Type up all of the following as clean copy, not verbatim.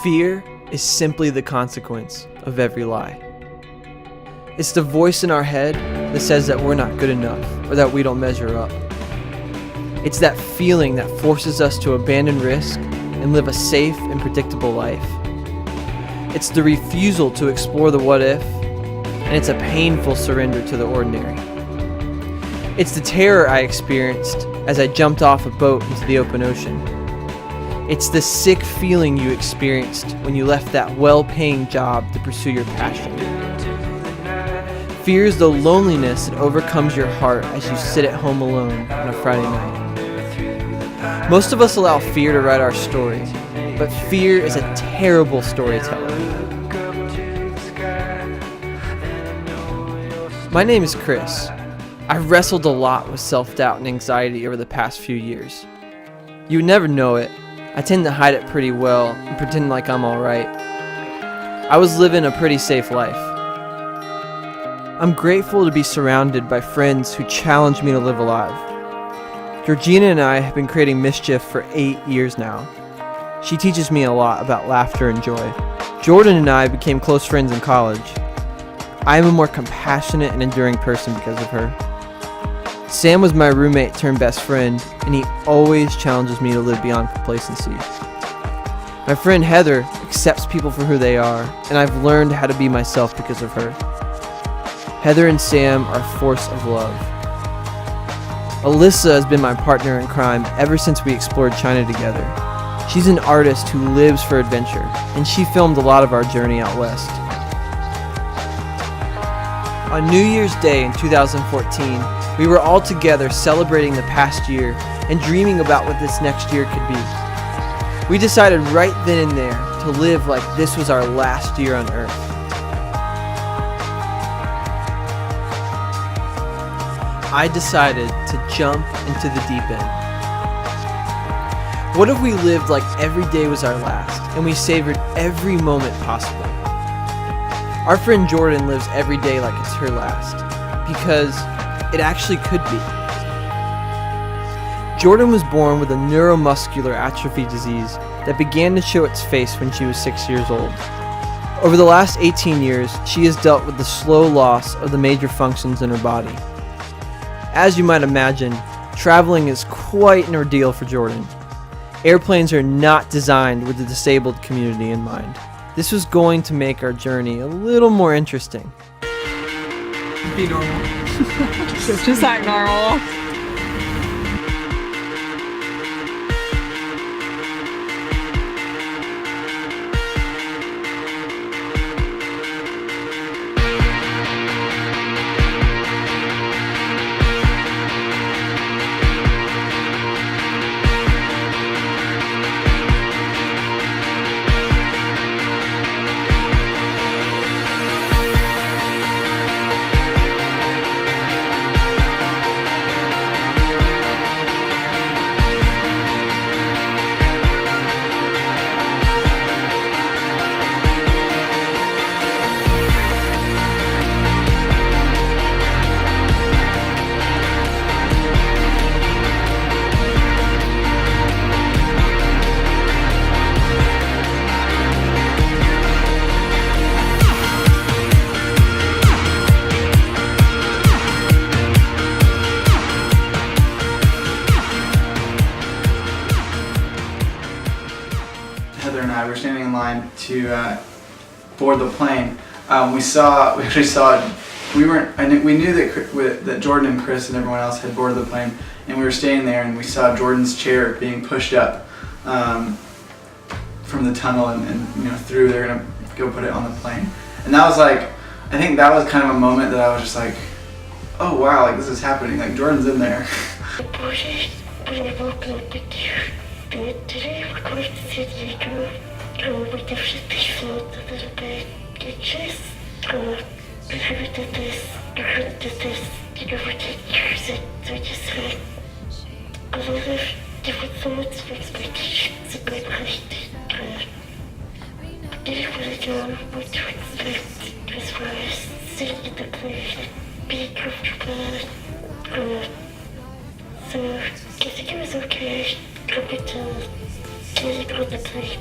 Fear is simply the consequence of every lie. It's the voice in our head that says that we're not good enough or that we don't measure up. It's that feeling that forces us to abandon risk and live a safe and predictable life. It's the refusal to explore the what if, and it's a painful surrender to the ordinary. It's the terror I experienced as I jumped off a boat into the open ocean. It's the sick feeling you experienced when you left that well-paying job to pursue your passion. Fear is the loneliness that overcomes your heart as you sit at home alone on a Friday night. Most of us allow fear to write our story, but fear is a terrible storyteller. My name is Chris. I've wrestled a lot with self-doubt and anxiety over the past few years. You would never know it. I tend to hide it pretty well and pretend like I'm alright. I was living a pretty safe life. I'm grateful to be surrounded by friends who challenge me to live alive. Georgina and I have been creating mischief for 8 years now. She teaches me a lot about laughter and joy. Jordan and I became close friends in college. I am a more compassionate and enduring person because of her. Sam was my roommate turned best friend, and he always challenges me to live beyond complacency. My friend Heather accepts people for who they are, and I've learned how to be myself because of her. Heather and Sam are a force of love. Alyssa has been my partner in crime ever since we explored China together. She's an artist who lives for adventure, and she filmed a lot of our journey out west. On New Year's Day in 2014, we were all together celebrating the past year and dreaming about what this next year could be. We decided right then and there to live like this was our last year on Earth. I decided to jump into the deep end. What if we lived like every day was our last and we savored every moment possible? Our friend Jordan lives every day like it's her last, because it actually could be. Jordan was born with a neuromuscular atrophy disease that began to show its face when she was 6 years old. Over the last 18 years, she has dealt with the slow loss of the major functions in her body. As you might imagine, traveling is quite an ordeal for Jordan. Airplanes are not designed with the disabled community in mind. This was going to make our journey a little more interesting. Be normal. Just act normal. Heather and I were standing in line to board the plane. We knew that Jordan and Chris and everyone else had boarded the plane, and we were standing there and we saw Jordan's chair being pushed up from the tunnel and through. They're gonna go put it on the plane, and that was like, I think that was kind of a moment that I was just like, oh wow, like this is happening, like Jordan's in there. So I think it was okay up until getting on the plane.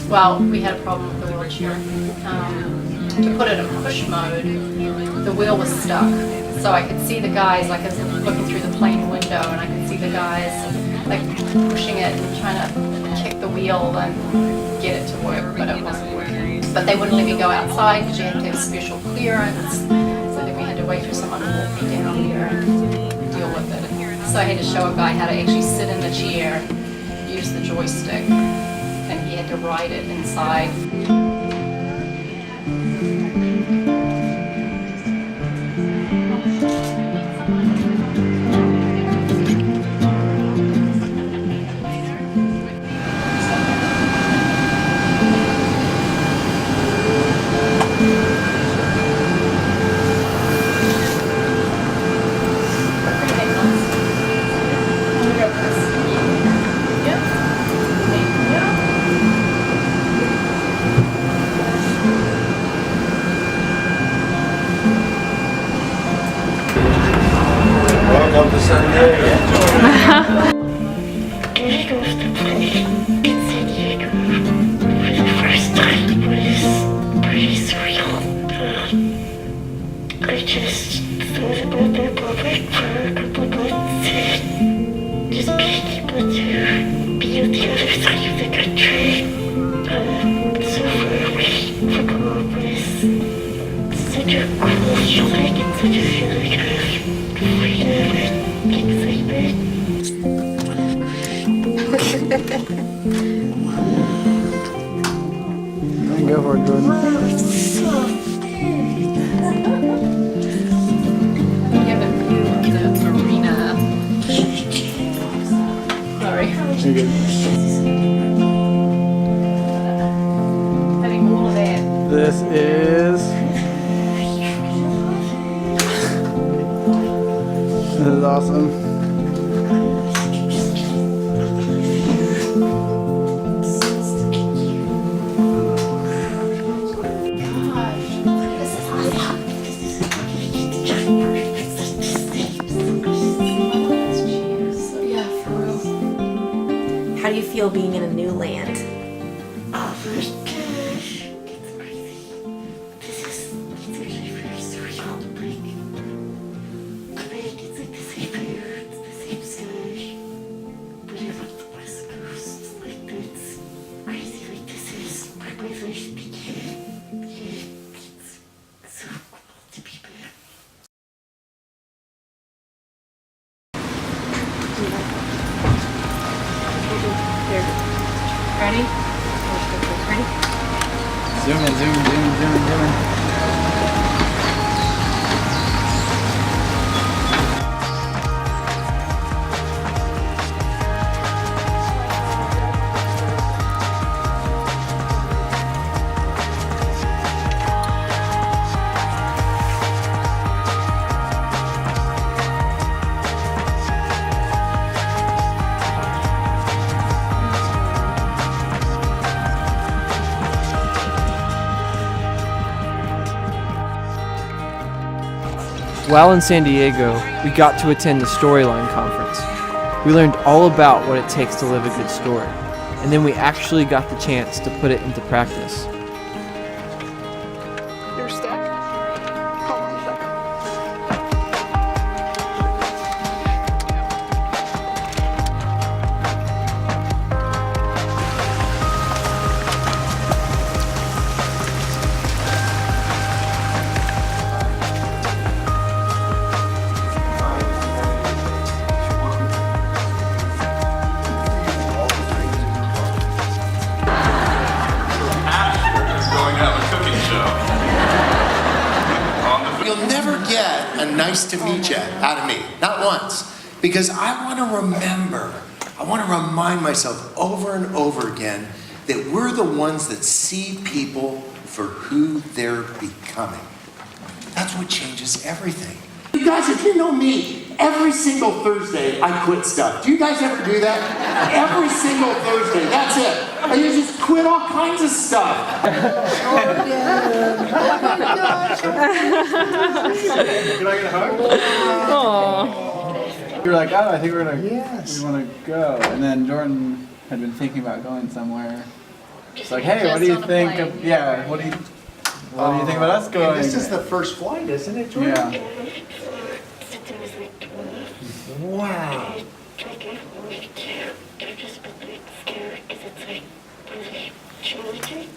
Well, we had a problem with the wheelchair. To put it in push mode, the wheel was stuck. So I could see the guys, like I was looking through the plane window, and I could see the guys like pushing it and trying to kick the wheel and get it to work, but it wasn't working. But they wouldn't let me go outside because you had to have special clearance. So then we had to wait for someone to walk me down here and deal with it. So I had to show a guy how to actually sit in the chair and use the joystick, and he had to ride it inside. Welcome to San Diego. Getting off the plane in San Diego for the first time was pretty surreal. I just thought about that public for a couple months and just being able to be on the other side of the country so far away from home was such a cool feeling and such a feeling of freedom and excitement. Go for it, Jordan. You have a view of the arena. Sorry. You're good. I think all of that. This is awesome. How do you feel being in a new land? Oh my gosh, it's crazy. This is actually very surreal. Like, I mean, it's like the same air, it's the same sky. But I'm on the West Coast. Like, that's crazy. Like, this is where my life began. zooming. While in San Diego, we got to attend the Storyline Conference. We learned all about what it takes to live a good story, and then we actually got the chance to put it into practice. You're stuck? Hold on a second. You'll never get a nice to meet you out of me, not once, because I want to remember, I want to remind myself over and over again that we're the ones that see people for who they're becoming. That's what changes everything. You guys, if you know me, every single Thursday I quit stuff. Do you guys ever do that? Every single Thursday, that's it. I just quit all kinds of stuff. Can I get a hug? Aww. You were like, oh, I think we want to go. And then Jordan had been thinking about going somewhere. It's like, hey, what do you think of, what do you think about us going? This is the first flight, isn't it, Jordan? Yeah. Wow. Like I've just been like scared because it's like really challenging.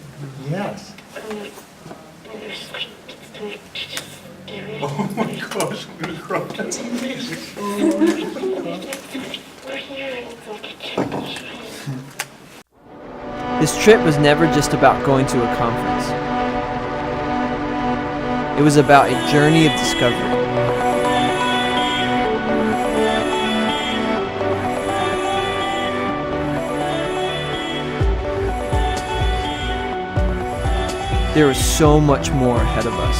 Yes. And there's like it's like just scary. Oh my gosh, I'm gonna cry. That's amazing. We're here and it's like a challenge. This trip was never just about going to a conference. It was about a journey of discovery. There was so much more ahead of us.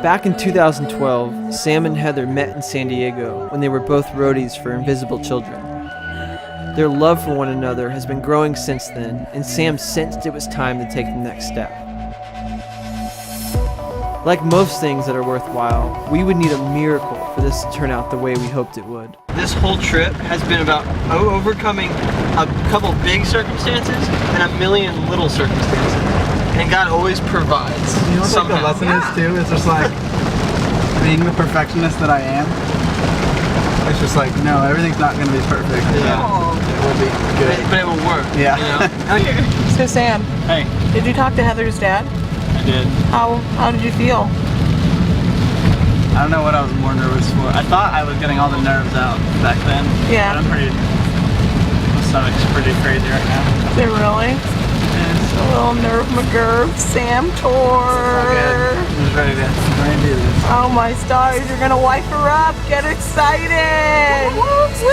Back in 2012, Sam and Heather met in San Diego when they were both roadies for Invisible Children. Their love for one another has been growing since then, and Sam sensed it was time to take the next step. Like most things that are worthwhile, we would need a miracle for this to turn out the way we hoped it would. This whole trip has been about overcoming a couple big circumstances and a million little circumstances. And God always provides. You know what like, the lesson is too? It's just like being the perfectionist that I am. It's just like, no, everything's not going to be perfect. Yeah. It will be good. But it will work. Yeah. You know? So Sam, Hey, did you talk to Heather's dad? I did. How did you feel? I don't know what I was more nervous for. I thought I was getting all the nerves out back then. Yeah. But my stomach's pretty crazy right now. Is it really? A little nerve McGurv, Sam Tor. I'm just ready to do this. Oh my stars, you're gonna wipe her up. Get excited. Woo!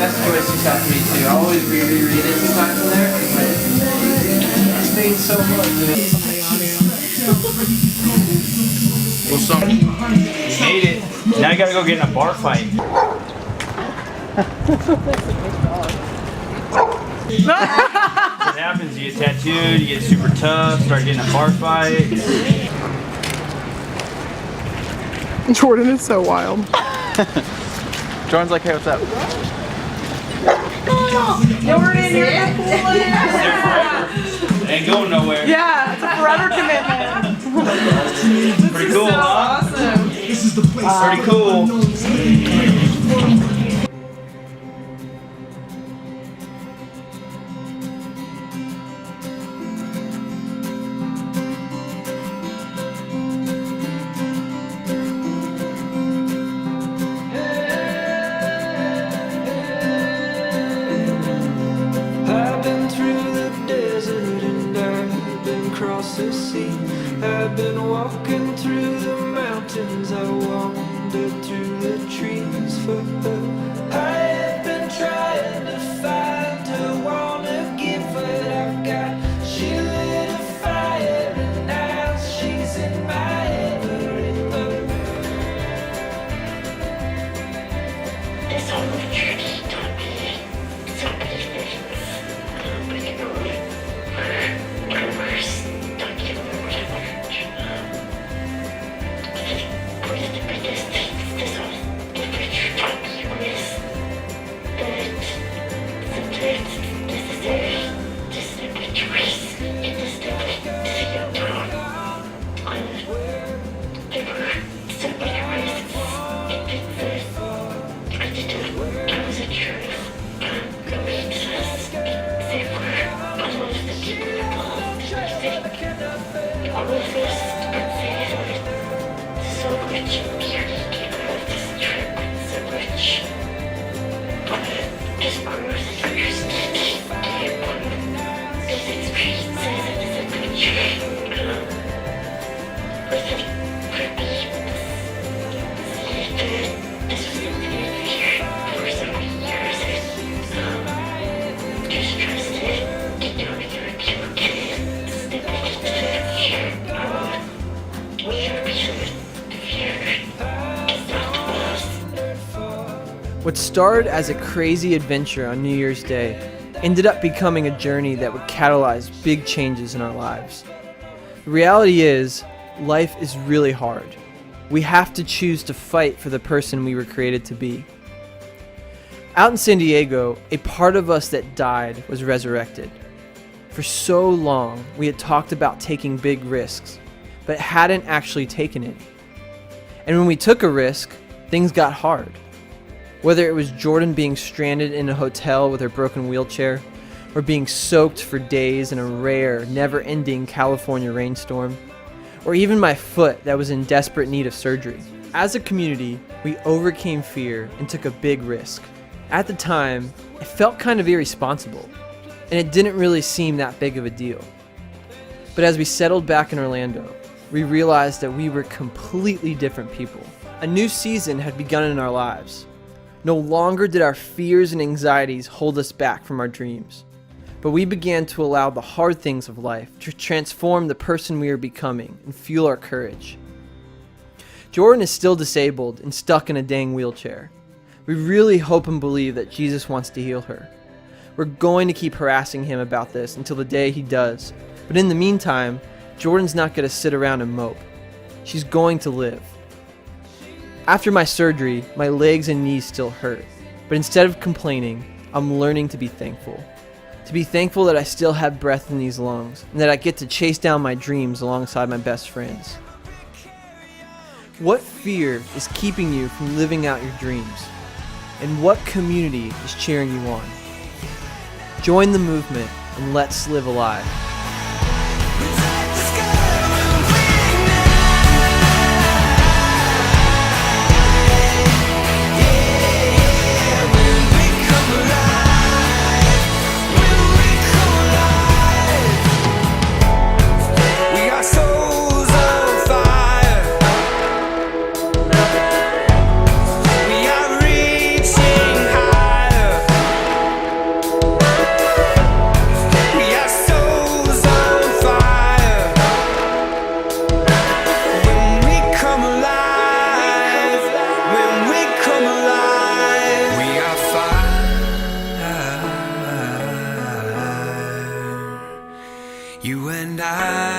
That's always sticks out to me too. I always reread it sometimes in there. It's made so much. Well, you made it. Now you gotta go get in a bar fight. What happens? You get tattooed, you get super tough, start getting a bar fight. Jordan is so wild. Jordan's like, hey, what's up? Jordan, you're the coolest. They're forever. They ain't going nowhere. Yeah, it's a forever commitment. Pretty cool, huh? Awesome. Pretty cool. I've been through the desert and I've been across the sea. I've been walking through the mountains. I wandered through the trees for her. I have been trying to find her, wanna give what I've got. She lit a fire and now she's in my every thought. This whole journey taught me so many things. But you know what? First, don't give me what I learned. One of the biggest things this whole adventure taught me was that sometimes it's necessary to step a choice and to step to your throne. There were so many risks and things that I wasn't sure if it made sense, except for all of the people involved. I think all of us could say that so much beauty came out of this trip, so much just growth and understanding came from those experiences and this adventure. I think for me, this was something I feared for so many years, and just trusted to know that you would be okay. Step into the future. What started as a crazy adventure on New Year's Day ended up becoming a journey that would catalyze big changes in our lives. The reality is, life is really hard. We have to choose to fight for the person we were created to be. Out in San Diego, a part of us that died was resurrected. For so long, we had talked about taking big risks, but hadn't actually taken any. And when we took a risk, things got hard. Whether it was Jordan being stranded in a hotel with her broken wheelchair, or being soaked for days in a rare, never-ending California rainstorm, or even my foot that was in desperate need of surgery. As a community, we overcame fear and took a big risk. At the time, it felt kind of irresponsible, and it didn't really seem that big of a deal. But as we settled back in Orlando, we realized that we were completely different people. A new season had begun in our lives. No longer did our fears and anxieties hold us back from our dreams, but we began to allow the hard things of life to transform the person we are becoming and fuel our courage. Jordan is still disabled and stuck in a dang wheelchair. We really hope and believe that Jesus wants to heal her. We're going to keep harassing him about this until the day he does, but in the meantime, Jordan's not going to sit around and mope. She's going to live. After my surgery, my legs and knees still hurt, but instead of complaining, I'm learning to be thankful. To be thankful that I still have breath in these lungs, and that I get to chase down my dreams alongside my best friends. What fear is keeping you from living out your dreams? And what community is cheering you on? Join the movement and let's live alive. I